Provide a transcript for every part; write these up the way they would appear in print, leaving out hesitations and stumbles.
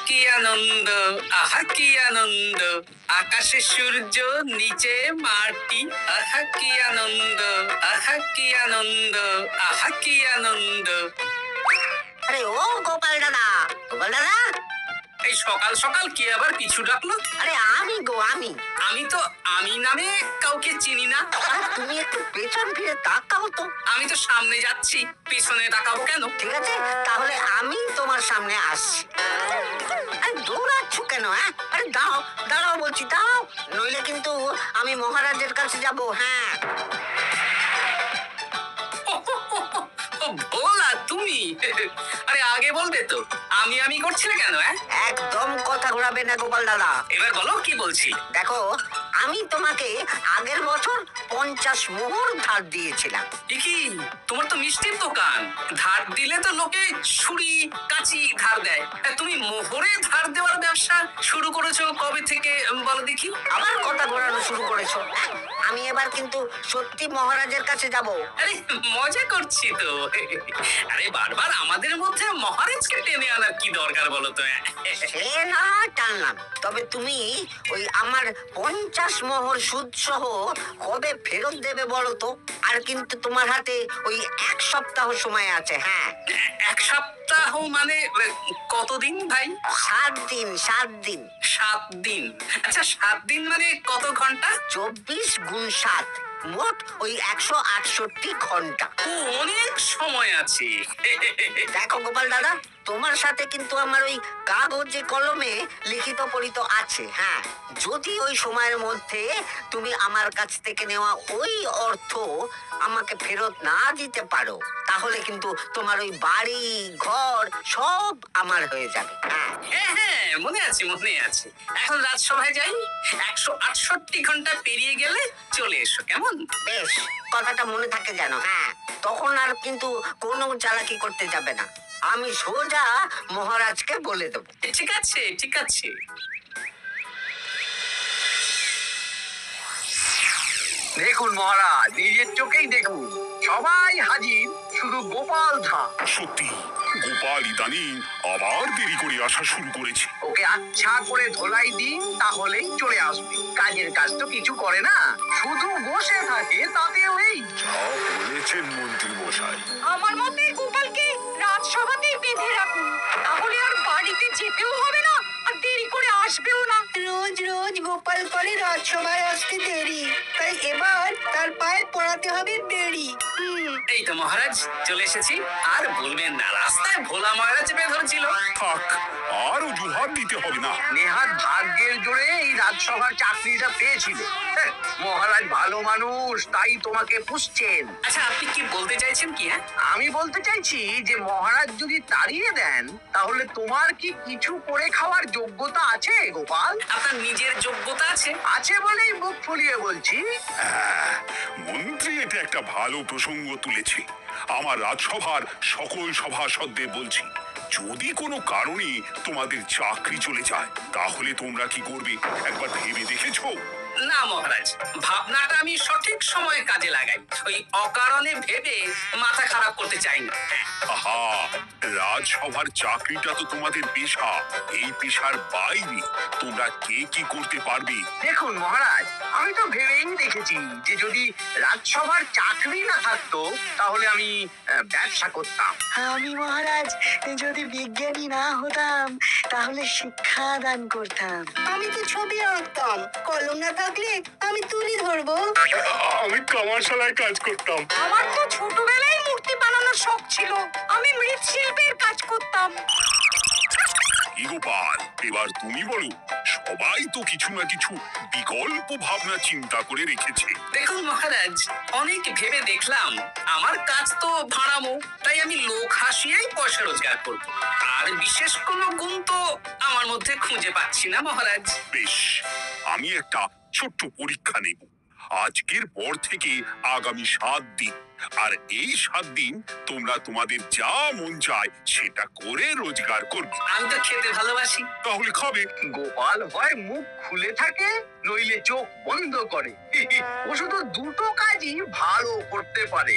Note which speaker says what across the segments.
Speaker 1: কি আনন্দ, আহা কি আনন্দ, আকাশে সূর্য নিচে মাটি, আহা কি আনন্দ, আহা কি আনন্দ, আহা কি আনন্দ।
Speaker 2: আরে ও গোপাল দাদা, গোপাল দাদা,
Speaker 1: এই সকাল সকাল কে আবার পিছু ডাকলো?
Speaker 2: আরে আমি গো আমি।
Speaker 1: আমি তো আমি নামে কাউকে চিনি না।
Speaker 2: আরে তুমি একটু পেছন ফিরে তাকাও তো।
Speaker 1: আমি তো সামনে যাচ্ছি, পিছনে তাকাবো কেন?
Speaker 2: ঠিক আছে, তাহলে আমি তোমার সামনে আসছি। আরে দৌড়াচ্ছ কেন? হ্যাঁ, আরে দাঁড়াও দাঁড়াও বলছি, দাঁড়াও, নইলে কিন্তু আমি মহারাজের কাছে যাব। হ্যাঁ,
Speaker 1: ও ভোলা তুমি? আরে আগে বলবে তো, আমি করছিলে কেন?
Speaker 2: একদম কথা ঘোরাবে না গোপাল দাদা।
Speaker 1: এবার বলো কি বলছি।
Speaker 2: দেখো, আমি তোমাকে আগের বছর 50 মোহর ধার দিয়েছিলাম।
Speaker 1: কি তোমার তো মিষ্টির দোকান, ধার দিলে তো লোকে ছুরি কাঁচি ধার দেয়, তুমি মোহরে ধার দেওয়ার ব্যবসা শুরু করেছো কবে থেকে বলো দেখি?
Speaker 2: আবার কথা ঘোরানো শুরু করেছো। আমি এবার কিন্তু সত্যি মহারাজের কাছে যাব।
Speaker 1: আরে মজা করছি তো। আরে বারবার আমাদের মধ্যে মহারাজকে টেনে আনার কি দরকার বলো তো?
Speaker 2: সে না টানলাম, তবে তুমি ওই আমার 50 মোহর সুদ সহ কবে ফেরত দেবে বলো তো? আর কিন্তু তোমার হাতে ওই 1 সপ্তাহ সময় আছে। হ্যাঁ,
Speaker 1: 1 সপ্তাহ মানে কতদিন ভাই?
Speaker 2: 7 দিন, 7 দিন।
Speaker 1: 7 দিন? আচ্ছা 7 দিন মানে কত ঘন্টা?
Speaker 2: 24 গুণ 7, মোট ওই 168 ঘন্টা।
Speaker 1: ও, অনেক সময় আছে।
Speaker 2: দেখো গোপাল দাদা, তোমার সাথে কিন্তু আমার ওই কাগজে কলমে লিখিত পড়িত আছে। হ্যাঁ, যদি ওই সময়ের মধ্যে তুমি আমার কাছ থেকে নেওয়া ওই অর্থ আমাকে ফেরত না দিতে পারো, তাহলে কিন্তু তোমার ওই বাড়ি ঘর সব আমার হয়ে যাবে। হ্যাঁ,
Speaker 1: হ্যাঁ, মনে আছে মনে আছে। এখন রাজসভায় যাই, 168 ঘন্টা পেরিয়ে গেলে চলে এসো, কেমন?
Speaker 2: বেশ, কথাটা মনে থাকে যেন। হ্যাঁ, তখন আর কিন্তু কোনো চালাকি করতে যাবে না, আমি সোজা মহারাজকে বলে দেবো।
Speaker 1: ঠিক আছে ঠিক আছে।
Speaker 3: দেখুন মহারাজ, নিজের চোখেই দেখুন, সবাই হাজির, শুধু গোপাল ধা।
Speaker 4: সত্যি গোপাল ইদানিং আবার দেরি করে আসা শুরু করেছে।
Speaker 3: ওকে আচ্ছা করে ধোলাই দিন, তাহলেই চলে আসবে। কাজের কাজ তো কিছু করে না, শুধু বসে থাকে, তাতেও এই।
Speaker 4: যা বলেছেন মন্ত্রী মশাই।
Speaker 5: আমার মতে গোপালকে রাজসভাতেই বেঁধে রাখুন, তাহলে আর বাড়িতে যেতেও হবে না আর দেরি করে আসবেও না।
Speaker 2: রোজ রোজ গোপাল করে রাজসভায় আসতে দেরি, তাই এবার তার পায়ে পড়াতে হবে বেড়ি।
Speaker 1: এই তো মহারাজ চলে এসেছি। আর বলবেন না, রাস্তায় ভোলা মহারাজ চেপে ধরছিল।
Speaker 4: থাক, আর অজুহাত দিতে হবে না।
Speaker 3: নেহাত ভাগ্যের জোরে এই রাজসভার চাকরিটা পেয়েছিল। হ্যাঁ, মহারাজ ভালো মানুষ, তাই তোমাকে পুষছেন।
Speaker 1: আচ্ছা আপনি কি বলতে চাইছেন কি?
Speaker 3: আমি বলতে চাইছি যে মহারাজ যদি তাড়িয়ে দেন, তাহলে তোমার কি কিছু করে খাওয়ার যোগ্যতা আছে গোপাল?
Speaker 1: আপনার নিজের যোগ্যতা আছে?
Speaker 3: আছে বলেই মুখ ফুলিয়ে বলছি।
Speaker 4: হ্যাঁ, মন্ত্রী এটা একটা ভালো প্রসঙ্গ তুলেছে। আমার রাজসভার সকল সভাসদদের বলছি, যদি কোনো কারণে তোমাদের চাকরি চলে যায়, তাহলে তোমরা কি করবে একবার ভেবে দেখেছো?
Speaker 1: না মহারাজ, ভাবনাটা আমি সঠিক সময়ে কাজে লাগাই, ওই অকারণে ভেবে মাথা খারাপ করতে চাই না।
Speaker 4: আহা, রাজসভার চাকরিটা তো তোমাদের পেশা। এই পেশার বাইরে তোমরা কে কি করতে পারবে?
Speaker 3: দেখুন মহারাজ, আমি তো ভেবেই দেখেছি যে যদি রাজসভার চাকরি না থাকতো, তাহলে আমি ব্যবসা করতাম।
Speaker 6: আমি মহারাজ যদি বিজ্ঞানী না হতাম, তাহলে শিক্ষা দান করতাম।
Speaker 2: আমি তো ছবি আঁকতাম, কলম না থাকলে আমি তুলি ধরবো।
Speaker 4: আমি কামারশালায় কাজ করতাম।
Speaker 5: আমার তো ছোটবেলায় মূর্তি বানানোর শখ ছিল, আমি মৃৎশিল্পের কাজ করতাম।
Speaker 4: কি গোপাল, এবার তুমি বলো। সবাই তো কিছু না কিছু বিকল্প ভাবনা চিন্তা করে রেখেছে।
Speaker 1: দেখুন মহারাজ, অনেক ভেবে দেখলাম আমার কাজ তো ভাড়ামো, তাই আমি লোক হাসিয়েই পয়সা রোজগার করব। আর বিশেষ কোনো গুণ তো আমার মধ্যে খুঁজে পাচ্ছি না মহারাজ।
Speaker 4: বেশ, আমি একটা ছোট্ট পরীক্ষা নেব। আজকের পর থেকে আগামী 7 দিন, আর এই 7 দিন তোমরা তোমাদের যা মন চায় সেটা করে রোজগার করবে।
Speaker 1: আমি তো খেতে ভালোবাসি।
Speaker 4: তাহলে খাবে।
Speaker 3: গোপাল হয় মুখ খুলে থাকে, নইলে চোখ বন্ধ করে। ও শুধু দুটো কাজই ভালো করতে পারে।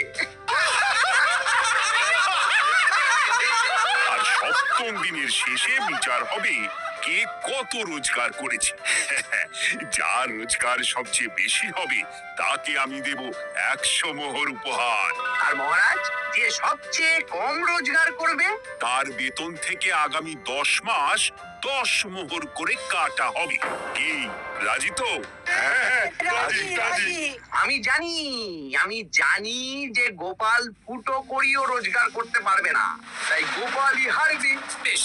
Speaker 4: আর 7ম দিনের শেষে বিচার হবে কে কত রোজগার করেছে। যার রোজগার সবচেয়ে বেশি হবে তাকে আমি দেব 100 মোহর উপহার।
Speaker 3: আর মহারাজ, যে সবচেয়ে কম রোজগার করবে
Speaker 4: তার বেতন থেকে আগামী 10 মাস 10 মোহর করে কাটা হবে। কি রাজি তো? হ্যাঁ, রাজি।
Speaker 3: আমি জানি যে গোপাল ফুটো করিও রোজগার করতে পারবে না, তাই গোপালই হারবে।
Speaker 1: বেশ,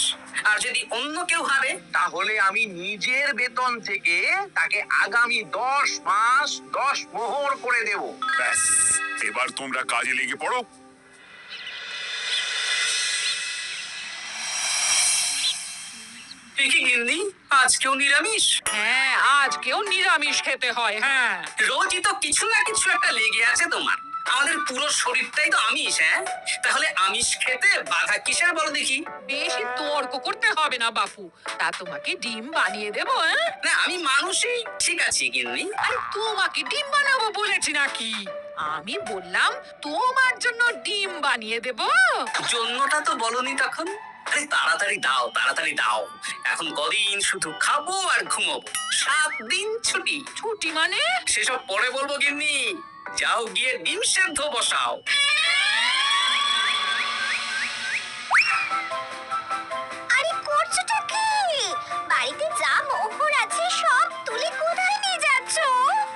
Speaker 1: আর যদি অন্য কেউ হারে?
Speaker 3: তাহলে আমি নিজের বেতন থেকে তাকে আগামী 10 মাস 10 মোহর করে দেব।
Speaker 4: ব্যাস, এবার তোমরা কাজে লেগে পড়ো।
Speaker 1: কি গিন্নি, আজকেও নিরামিষ?
Speaker 5: হ্যাঁ, আজকেও নিরামিষ খেতে হয়। হ্যাঁ,
Speaker 1: রোজই তো কিছু না কিছু একটা লেগে আছে তোমার। আমাদের পুরো শরীরটাই তো আমিষ। হ্যাঁ, তাহলে আমিষ খেতে বাধা কিসের বলো দেখি?
Speaker 5: বেশি তর্ক করতে হবে না বাপু। তা তোমাকে ডিম বানিয়ে দেবো। হ্যাঁ,
Speaker 1: না, আমি মানুষই। ঠিক আছে গিন্নি।
Speaker 5: আরে তোমাকে ডিম বানাবো বলেছি নাকি? আমি বললাম তোমার জন্য ডিম বানিয়ে দেবো।
Speaker 1: জন্যটা তো বলনি তখন। আরে তাড়াতাড়ি দাও, তাড়াতাড়ি দাও। এখন কদিন শুধু খাবো আর ঘুমাবো। 7 দিন ছুটি।
Speaker 5: ছুটি মানে?
Speaker 1: সেসব পরে বলবো গিন্নি। যাও গিয়ে ডিম সেদ্ধ বসাও।
Speaker 7: আরে করছোটা কি? বাড়িতে যা মোহর আছে সব তুলে কোথায় নিয়ে যাচ্ছ?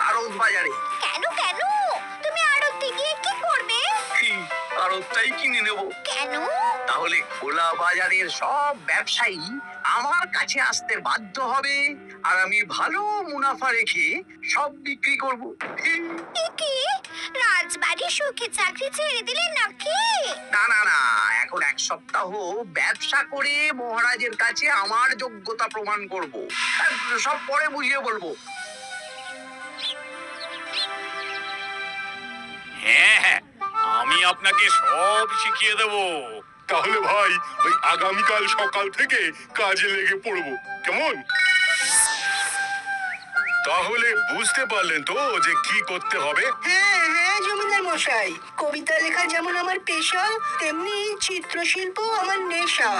Speaker 3: আড়ত বাজারে।
Speaker 7: কেন কেন? তুমি আড়তে গিয়ে কি করবে?
Speaker 3: আড়তটাই কিনে নেব।
Speaker 7: কেন?
Speaker 3: তাহলে খোলা বাজারের সব ব্যবসায়ী আমার কাছে আসতে বাধ্য হবে, আর আমি ভালো মুনাফা রেখে সব বিক্রি করব।
Speaker 7: এ কি? রাজবাড়ি সুখে চাকরি ছেড়ে দিলে নাকি?
Speaker 3: না না না, এখন 1 সপ্তাহ ব্যবসা করে মহারাজের কাছে আমার যোগ্যতা প্রমাণ করব। সব পরে বুঝিয়ে বলবো।
Speaker 8: হ্যাঁ, আমি আপনাকে সব শিখিয়ে দেব।
Speaker 4: তাহলে ভাই ওই আগামীকাল সকাল থেকে কাজে লেগে পড়বো, কেমন? তাহলে বুঝতে পারলেন তো যে কি করতে হবে?
Speaker 6: হ্যাঁ হ্যাঁ জমিদার মশাই, কবিতা লেখা যেমন আমার পেশা, তেমনি চিত্রশিল্প আমার নেশা।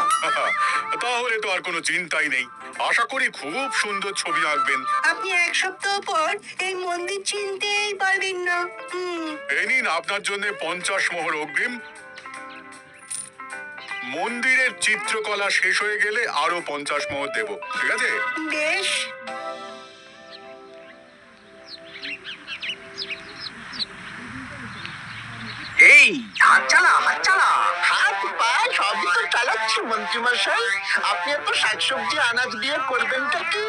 Speaker 4: তাহলে তো আর কোনো চিন্তাই নেই। আশা করি খুব সুন্দর ছবি আঁকবেন।
Speaker 6: আপনি 1 সপ্তাহ পর এই মন্দির চিনতেই পারবেন না।
Speaker 4: এই নিন আপনার জন্য 50 মোহর অগ্রিম। মন্দিরের চিত্রকলা শেষ হয়ে গেলে আরো 50 মোহর দেব, ঠিক আছে?
Speaker 6: বেশ।
Speaker 3: এই হাত চালা, হাত চালা।
Speaker 9: হাত পা সবই তো চালাচ্ছি মন্ত্রী মশাই। আপনি এত শাকসবজি আনাজ দিয়ে করবেনটা কি?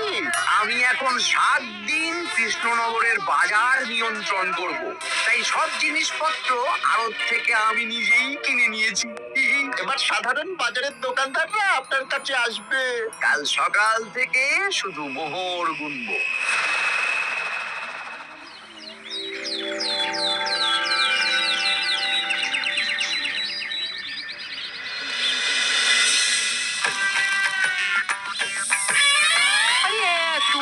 Speaker 3: আমি এখন 7 দিন কৃষ্ণনগরের বাজার নিয়ন্ত্রণ করব, তাই সব জিনিসপত্র আড়ত থেকে আমি নিজেই কিনে নিয়েছি।
Speaker 9: এবার সাধারণ বাজারের দোকানদাররা আপনার কাছে আসবে।
Speaker 3: কাল সকাল থেকে শুধু মোহর গুনবো।
Speaker 5: আরে এত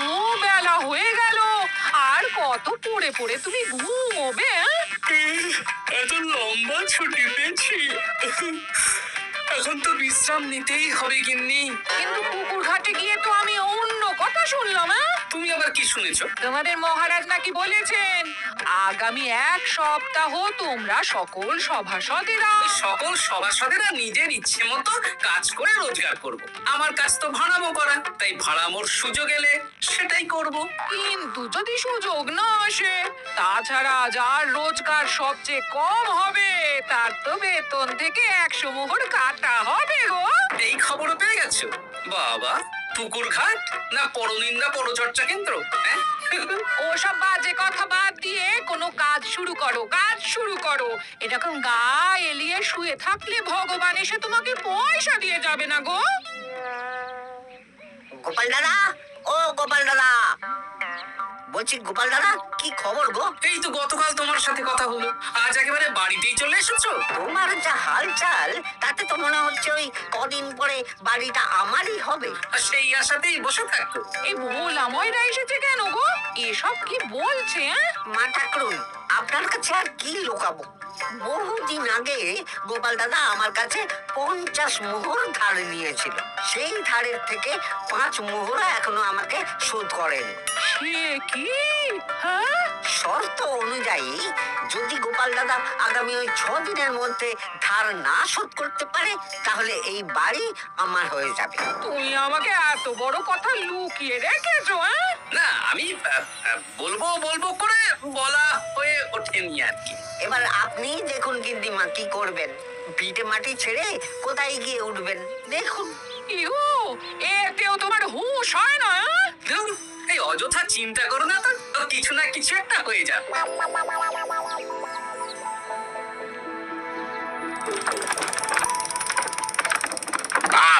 Speaker 5: বেলা হয়ে গেল, আর কত পড়ে পড়ে তুমি ঘুমোবে?
Speaker 1: এত লম্বা ছুটি পেয়েছি, এখন তো বিশ্রাম নিতেই হবে গিন্নি।
Speaker 5: কিন্তু পুকুর ঘাটে গিয়ে তো আমি অন্য কথা শুনলাম।
Speaker 1: তুমি আবার কি শুনেছো?
Speaker 5: তোমাদের মহারাজ নাকি বলেছেন আগামী 1 সপ্তাহ তোমরা সকল সভাসদেরা
Speaker 1: ওই সকল সভাসদেরা নিজের ইচ্ছে মতো কাজ করে রোজগার করব। আমার কাজ তো ভাড়ামো করা, তাই ভাড়ামোর সুযোগ এলে সেটাই করব।
Speaker 5: কিন্তু যদি সুযোগ না আসে, তাছাড়া যার রোজগার সবচেয়ে কম হবে তার তো বেতন থেকে 100 মোহর কাটা হবে গো।
Speaker 1: এই খবরও পেয়ে গেছো? বাবা, পুকুর ঘাট না পরনিন্দা পরচর্চা কেন্দ্র? হ্যাঁ?
Speaker 5: ওসব বাজে কথা বাদ দিয়ে কোনো কাজ শুরু করো, কাজ শুরু করো। এরকম গা এলিয়ে শুয়ে থাকলে ভগবান এসে তোমাকে পয়সা দিয়ে যাবে না গো।
Speaker 2: গোপাল দাদা, ও গোপাল দাদা, বলছি গোপাল দাদা, কি খবর গো?
Speaker 1: এই তো গতকাল তোমার সাথে কথা হলো, আজ একেবারে বাড়িতেই চলে এসেছো।
Speaker 2: তোমার যা হালচাল তাতে তো মনে হচ্ছে ওই কদিন পরে বাড়িটা আমারই হবে।
Speaker 1: আর সেই আশাতেই বসে থাকতো।
Speaker 5: এই ভোলাময়রা এসেছে কেন গো? এসব কি বলছে?
Speaker 2: মা ঠাকুরুন, আপনার কাছে আর কি লুকাবো? বহুদিন আগে গোপাল দাদা আমার কাছে 50 মোহর ধার নিয়েছিল। সেই ধারের থেকে 5 মোহরা এখনো আমাকে শোধ করেনি।
Speaker 5: সে কি? হ্যাঁ,
Speaker 2: শর্ত অনুযায়ী যদি গোপাল দাদা আগামী ওই 6 দিনের মধ্যে ধার না শোধ করতে পারে তাহলে এই বাড়ি আমার হয়ে যাবে।
Speaker 5: তুমি আমাকে এত বড় কথা লুকিয়ে রেখেছো? হ্যাঁ,
Speaker 1: না আমি বলবো বলবো করে বলা হয়ে ওঠেনি আর কি।
Speaker 2: এবার আপনি দেখুন গিন্নিমা কি করবেন। ভিটে মাটি ছেড়ে কোথায় গিয়ে উঠবেন দেখুন।
Speaker 5: ইউ, এতেও তোমার হুঁশ হয় না? হ্যাঁ?
Speaker 1: ধুর, এই অযথা চিন্তা করো না তো, কিছু না কিছু একটা হয়ে যাবে।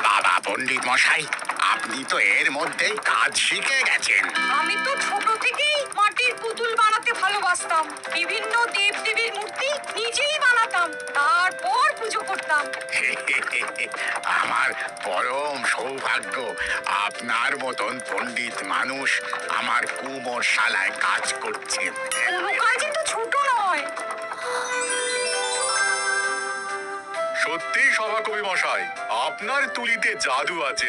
Speaker 8: বাবা পণ্ডিত মশাই, আপনি তো এর মধ্যেই কাজ শিখে গেছেন।
Speaker 5: আমি তো ছোট থেকেই মাটির পুতুল বানাতে ভালোবাসতাম। বিভিন্ন দেব দেবীর মূর্তি নিজেই বানাতাম, তারপর পুজো করতাম।
Speaker 8: আমার পরম সৌভাগ্য আপনার মতন পণ্ডিত মানুষ আমার কুমোর শালায় কাজ করছেন।
Speaker 5: কোনো কাজই তো ছোট নয়।
Speaker 8: সত্যি সভাকবি মশাই, আপনার তুলিতে জাদু আছে।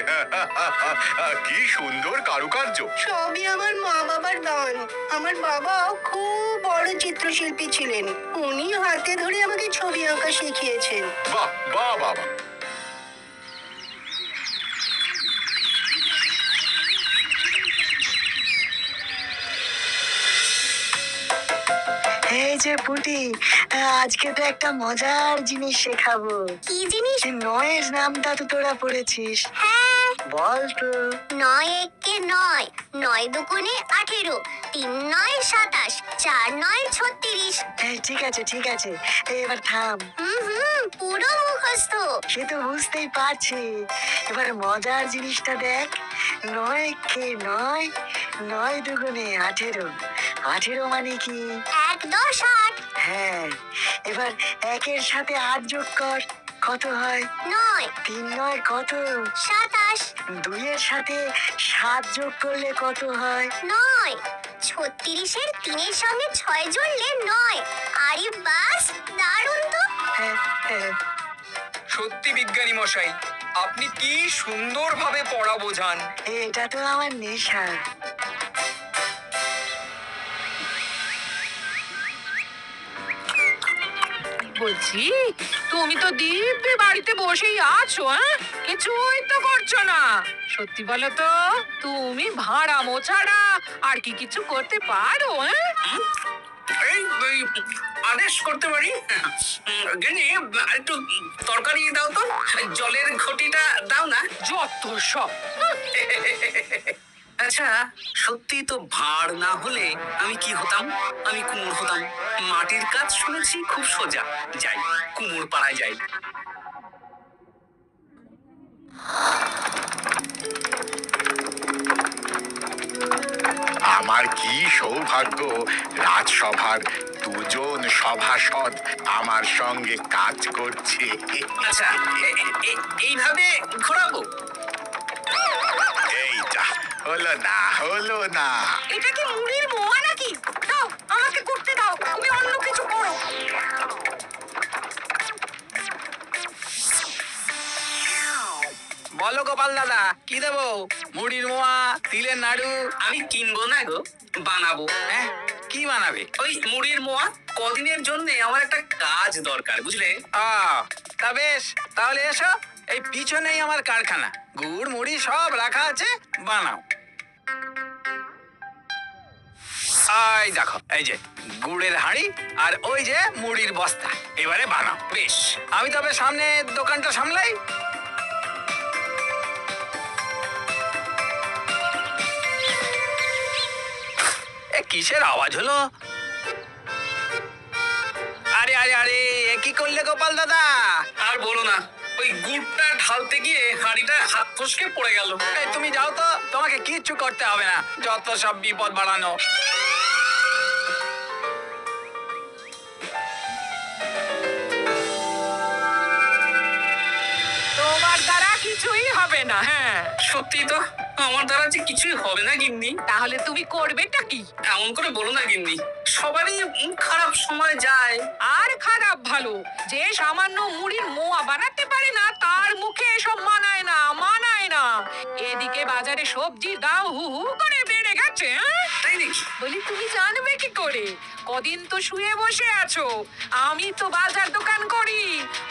Speaker 8: কি সুন্দর কারুকার্য।
Speaker 6: সবই আমার মা বাবার দান। আমার বাবাও খুব বড় চিত্রশিল্পী ছিলেন। উনি হাতে ধরে আমাকে ছবি আঁকা শিখিয়েছেন।
Speaker 8: বাহ বাহ বাবা।
Speaker 10: এই যে পুটি, আজকে তো একটা মজার জিনিস শেখাবো।
Speaker 7: কি জিনিস?
Speaker 10: নয়ের নামটা তো তোরা পড়েছিস,
Speaker 7: হ্যাঁ,
Speaker 10: বল তো।
Speaker 7: 9 একে 9, 9 দুগুণে 18, 3 9 27, 4 9 36।
Speaker 10: ঠিক আছে ঠিক আছে, এবার থাম।
Speaker 7: পুরো মুখস্থ।
Speaker 10: সে তো বুঝতেই পারছি। এবার মজার জিনিসটা দেখ। 9 কে 9, 9 দুগুণে 18, 18 মানে কি?
Speaker 7: 1 10 8,
Speaker 10: হ্যাঁ, এবার 1-এর সাথে 8 যোগ কর, কত হয়?
Speaker 7: 9
Speaker 10: 3 9 কত?
Speaker 7: 27,
Speaker 10: 2-এর সাথে 7 যোগ করলে কত হয়?
Speaker 7: 9 36-এর 3-এর সঙ্গে 6 জুড়লে 9। আরে বাস, দারুণ তো।
Speaker 10: হ্যাঁ, হ্যাঁ।
Speaker 11: সত্যি বিজ্ঞানী মশাই, আপনি কি সুন্দরভাবে পড়া বোঝান।
Speaker 10: এটা তো আমার নেশা।
Speaker 5: বলছি, তুমি তো দিব্যি বাড়িতে বসেই আছো। হ্যাঁ, কিছুই তো করছো না। সত্যি বলো তো, তুমি ভাড়ামো ছাড়া আর কি কিছু করতে পারো? হ্যাঁ,
Speaker 1: এই আদেশ করতে পারি। গিন্নি, একটু তরকারি দাও তো, জলের ঘটিটা দাও না।
Speaker 5: যত সব।
Speaker 1: আচ্ছা, সত্যি তো ভাঁড় না হলে আমি কি হতাম? আমি কুমোর হতাম। মাটির কাজ শুনেছি খুব সোজা। যাই, কুমোর পাড়ায় যাই।
Speaker 8: আমার কি সৌভাগ্য, রাজসভার 2 জন সভাসদ আমার সঙ্গে কাজ করছে।
Speaker 1: আচ্ছা, এইভাবে ঘোরাবো?
Speaker 8: এইটা হলো না, হলো না।
Speaker 5: এটা কি মুড়ির মোয়া নাকি? দাও, আমাকে করতে দাও, তুমি অন্য কিছু করো।
Speaker 11: বলো গোপাল দাদা, কি দেবো? মুড়ির মোয়া, তিলের নাড়ু?
Speaker 1: আমি কিনবো না গো, বানাবো।
Speaker 11: হ্যাঁ, কি বানাবে?
Speaker 1: ওই মুড়ির মোয়া। কদিনের জন্য আমার একটা কাজ দরকার, বুঝলে?
Speaker 11: তা বেশ, তাহলে এসো। এই পিছনেই আমার কারখানা, গুড় মুড়ি সব রাখা আছে, বানাও। এই দেখো, এই যে গুড়ের হাঁড়ি আর ওই যে মুড়ির বস্তা, এবারে বানাও।
Speaker 1: বেশ।
Speaker 11: আমি তবে সামনে দোকানটা সামলাই। কিসের আওয়াজ হলো? আরে আরে আরে, এ কি করলে গোপাল দাদা?
Speaker 1: আর বলো না, ওই গুড়টা ঢালতে গিয়ে হাঁড়িটা হাত ফসকে পড়ে গেল।
Speaker 11: এই তুমি যাও তো, তোমাকে কিচ্ছু করতে হবে না, যত সব বিপদ বাড়ানো।
Speaker 5: তোমার দ্বারা কিছুই হবে না। হ্যাঁ,
Speaker 1: সত্যি তো, আমার দ্বারা যে কিছুই হবে না গিন্নি।
Speaker 5: তাহলে তুমি করবেটা কি?
Speaker 1: এমন করে বলো না গিন্নি, সবারই খারাপ সময় যায়।
Speaker 5: আর খারাপ ভালো, যে সামান্য মুড়ির মোয়া বানাতে পারে না তার মুখে এসব মানায় না, মানায় না। এদিকে বাজারে সবজির দাম হু হু করে বেড়ে গেছে।
Speaker 1: তাই নাকি?
Speaker 5: বলি তুমি জানবে কি করে? কদিন তো শুয়ে বসে আছো, আমি তো বাজার দোকান করি।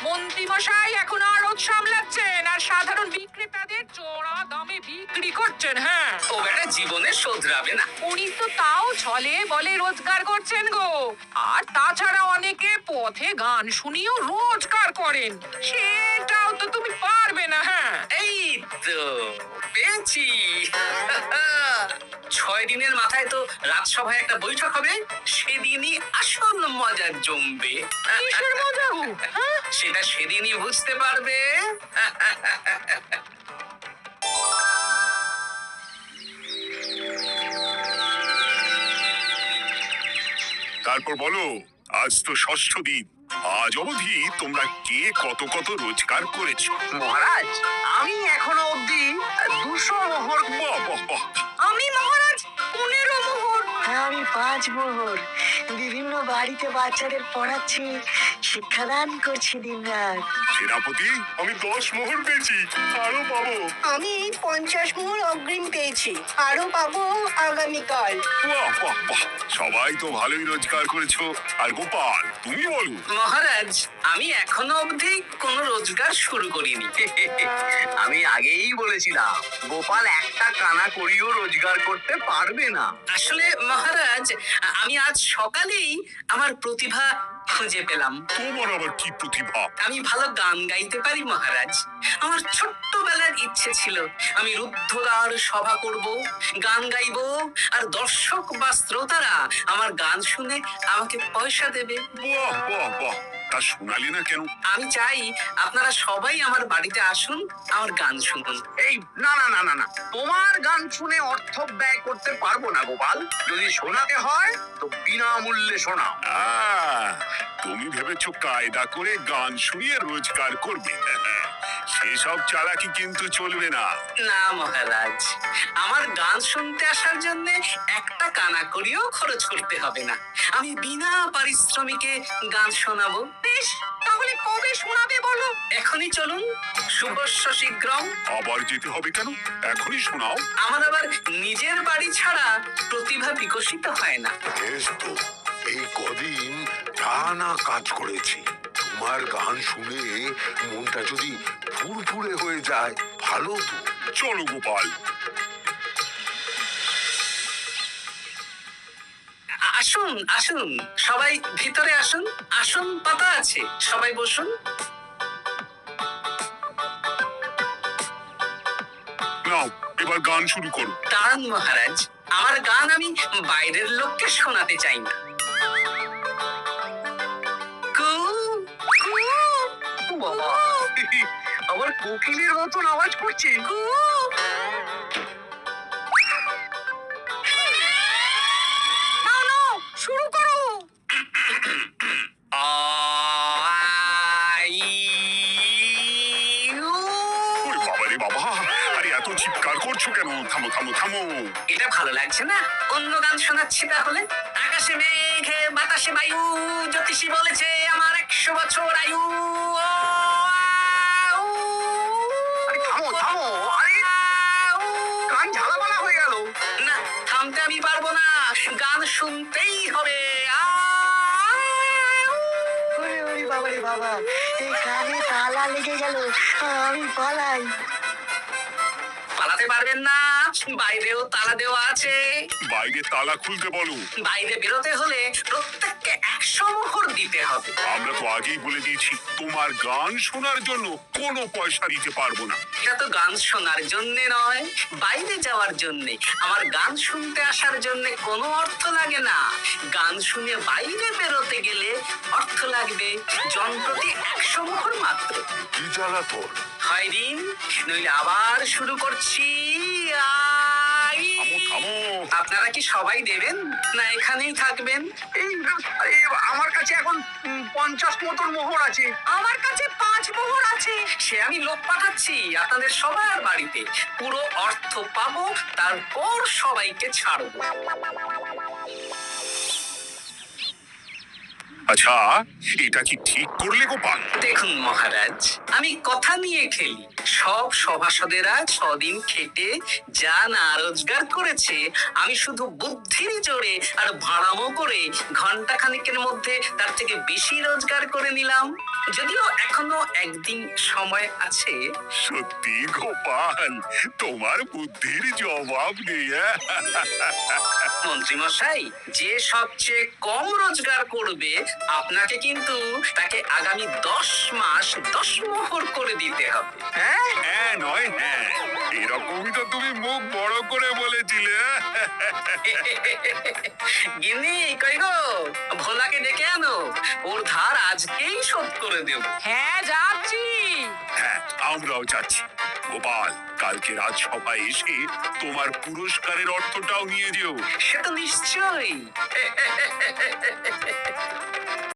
Speaker 5: মন্ত্রী মশাই এখন আড়ত সামলাচ্ছেন আর সাধারণ বিক্রেতাদের চড়া দামে বিক্রি করছেন। হ্যাঁ,
Speaker 1: ও বেটা জীবনে শোধরাবে না।
Speaker 5: উনি তো তাও ছলে বলে রোজগার করছেন গো। আর তাছাড়া অনেকে পথে গান শুনিয়েও রোজগার করেন, সেটাও তো তুমি পারবে না। হ্যাঁ,
Speaker 1: এই তো পেয়েছি। 6 দিনের মাথায় তো রাজসভায় একটা বৈঠক হবে, সেদিনই আসল মজা জমবে।
Speaker 5: কিসের মজা গো? হ্যাঁ?
Speaker 1: সেটা সেদিনই বুঝতে পারবে।
Speaker 4: তারপর বলো, আজ তো ষষ্ঠ দিন, আজ অবধি তোমরা কে কত কত রোজগার করেছো?
Speaker 3: মহারাজ, আমি এখনো অবধি 200 মোহর।
Speaker 4: বাহ বাহ বাহ,
Speaker 6: আমি মহারাজ 15 মোহর।
Speaker 10: আমি 5 মোহর। বিভিন্ন বাড়িতে বাচ্চাদের পড়াচ্ছি, শিক্ষাদান করছি দিনরাত।
Speaker 4: সেনাপতি আমি 10 মোহর পেয়েছি, আরো পাবো।
Speaker 6: আমি 50 মোহর অগ্রিম পেয়েছি, আরো পাবো আগামীকাল।
Speaker 4: বাহ বাহ বাহ, সবাই তো ভালোই রোজগার করেছো। আর গোপাল তুমি বলো।
Speaker 1: মহারাজ, আমি এখনো অবধি কোনো রোজগার শুরু করিনি।
Speaker 3: আমি আগেই বলেছিলাম গোপাল একটা কানা করিও রোজগার করতে পারবে না।
Speaker 1: আসলে মহারাজ, আমি আজ সকালেই আমার প্রতিভা খুঁজে পেলাম।
Speaker 4: তোমার আবার কি প্রতিভা?
Speaker 1: আমি ভালো গান গাইতে পারি মহারাজ। আমার ছোট্টবেলার ইচ্ছে ছিল আমি রুদ্ধদ্বার সভা করব, গান গাইবো, আর দর্শক বা শ্রোতারা আমার গান শুনে আমাকে পয়সা দেবে।
Speaker 4: বাহ বাহ বাহ, তা শোনালি না কেন?
Speaker 1: আমি চাই আপনারা সবাই আমার বাড়িতে আসুন, আমার গান শুনুন।
Speaker 3: এই না না না না না, তোমার গান শুনে অর্থ ব্যয় করতে পারবো না গোপাল। যদি শোনাতে হয় তো বিনামূল্যে শোনাও।
Speaker 4: তুমি ভেবেছো কায়দা করে গান শুনিয়ে রোজগার করবে? সেসব চালাকি কিন্তু চলবে না।
Speaker 1: না মহারাজ, আমার গান শুনতে আসার জন্য একটা কানা করিও খরচ করতে হবে না। আমি বিনা পারিশ্রমিকে গান শোনাবো।
Speaker 5: বেশ, তাহলে কবে শোনাবে বলো?
Speaker 1: এখনই চলুন, শুভস্য শীঘ্রম।
Speaker 4: আবার যেতে হবে কেন? এখনই শোনাও।
Speaker 1: আমার আবার নিজের বাড়ি ছাড়া প্রতিভা বিকশিত হয় না।
Speaker 12: বেশ তো, এই কদিন টানা কাজ করেছি, তোমার গান শুনে মনটা যদি ফুরফুরে হয়ে যায় ভালো তো।
Speaker 4: চলো গোপাল।
Speaker 1: আসুন আসুন, সবাই ভিতরে আসুন, আসন পাতা আছে, সবাই বসুন।
Speaker 4: নাও, এবার গান শুরু করো।
Speaker 1: দাঁড়ান মহারাজ, আমার গান আমি বাইরের লোককে শোনাতে চাই না। কু, কু,
Speaker 3: বাবা, আবার কোকিলের মতন আওয়াজ করছে।
Speaker 1: কু।
Speaker 5: নাও নাও, শুরু করো।
Speaker 4: ওরে বাবা রে বাবা, আরে এত চিৎকার করছো কেন? থামো থামো থামো।
Speaker 1: এটা ভালো লাগছে না, অন্য গান শোনাচ্ছি তাহলে। আকাশে মেঘে বাতাসে বায়ু, জ্যোতিষী বলেছে আমার 100 বছর আয়ু।
Speaker 3: আরে থামো থামো, আরে কান ঝালাপালা হয়ে গেল।
Speaker 1: না, থামতে আমি পারবো না, গান শুনতেই হবে।
Speaker 10: ওরে ওরে বাবা রে বাবা, এই কানে তালা লেগে গেল, আমি পালাই।
Speaker 1: পালাতে পারবেন না, বাইরেও তালা দেওয়া আছে।
Speaker 4: বাইরে তালা খুলতে বলো।
Speaker 1: বাইরে বেরোতে হলে প্রত্যেককে 100 মোহর দিতে হবে।
Speaker 4: আমরা তো আগেই বলে দিয়েছি তোমার গান শোনার জন্য কোনো পয়সা দিতে পারবো না।
Speaker 1: এটা তো গান শোনার জন্য নয়, বাইরে যাওয়ার জন্য। আমার গান শুনতে আসার জন্য কোনো অর্থ লাগে না। গান শুনে বাইরে বেরোতে গেলে অর্থ লাগবে জনপ্রতি 100 মোহর মাত্র।
Speaker 12: কি জ্বালা তোর?
Speaker 1: হয় দিন, নইলে আবার শুরু করছি।
Speaker 4: থামো থামো।
Speaker 1: আপনারা কি সবাই দেবেন না এখানেই থাকবেন?
Speaker 3: এই আমার কাছে এখন 50 মতন মোহর আছে।
Speaker 5: আমার কাছে 5 রাজমোহর আছে।
Speaker 1: সে আমি লোক পাঠাচ্ছি আপনাদের সবার বাড়িতে, পুরো অর্থ পাবো, তারপর সবাইকে ছাড়বো।
Speaker 4: আচ্ছা, এটা কি ঠিক করলে গোপাল?
Speaker 1: দেখুন মহারাজ, আমি কথা নিয়ে খেলি। সব সভাসদেরা 6 দিন খেটে যা না রোজগার করেছে, আমি শুধু বুদ্ধির জোরে আর ভাড়ামো করে ঘন্টা খানিকের মধ্যে তার থেকে বেশি রোজগার করে নিলাম। যদিও এখনো একদিন সময় আছে।
Speaker 4: সত্যি গোপাল, তোমার বুদ্ধির জবাব নেই।
Speaker 1: মন্ত্রী মশাই, যে সবচেয়ে কম রোজগার করবে আপনাকে কিন্তু তাকে আগামী 10 মাস 10 মোহর করে দিতে হবে।
Speaker 4: হ্যাঁ নয় হ্যাঁ, এরকমই তো তুমি মুখ বড় করে বলেছিলে।
Speaker 1: গিন্নি কই গো, ভোলাকে ডেকে আনো, ওর ধার আজকেই শোধ করে দেব।
Speaker 5: হ্যাঁ, যাচ্ছি।
Speaker 4: হ্যাঁ, আমরাও যাচ্ছি। গোপাল, কালকে রাজসভায় এসে তোমার পুরস্কারের অর্থটাও নিয়ে যেও।
Speaker 1: সে তো নিশ্চয়ই।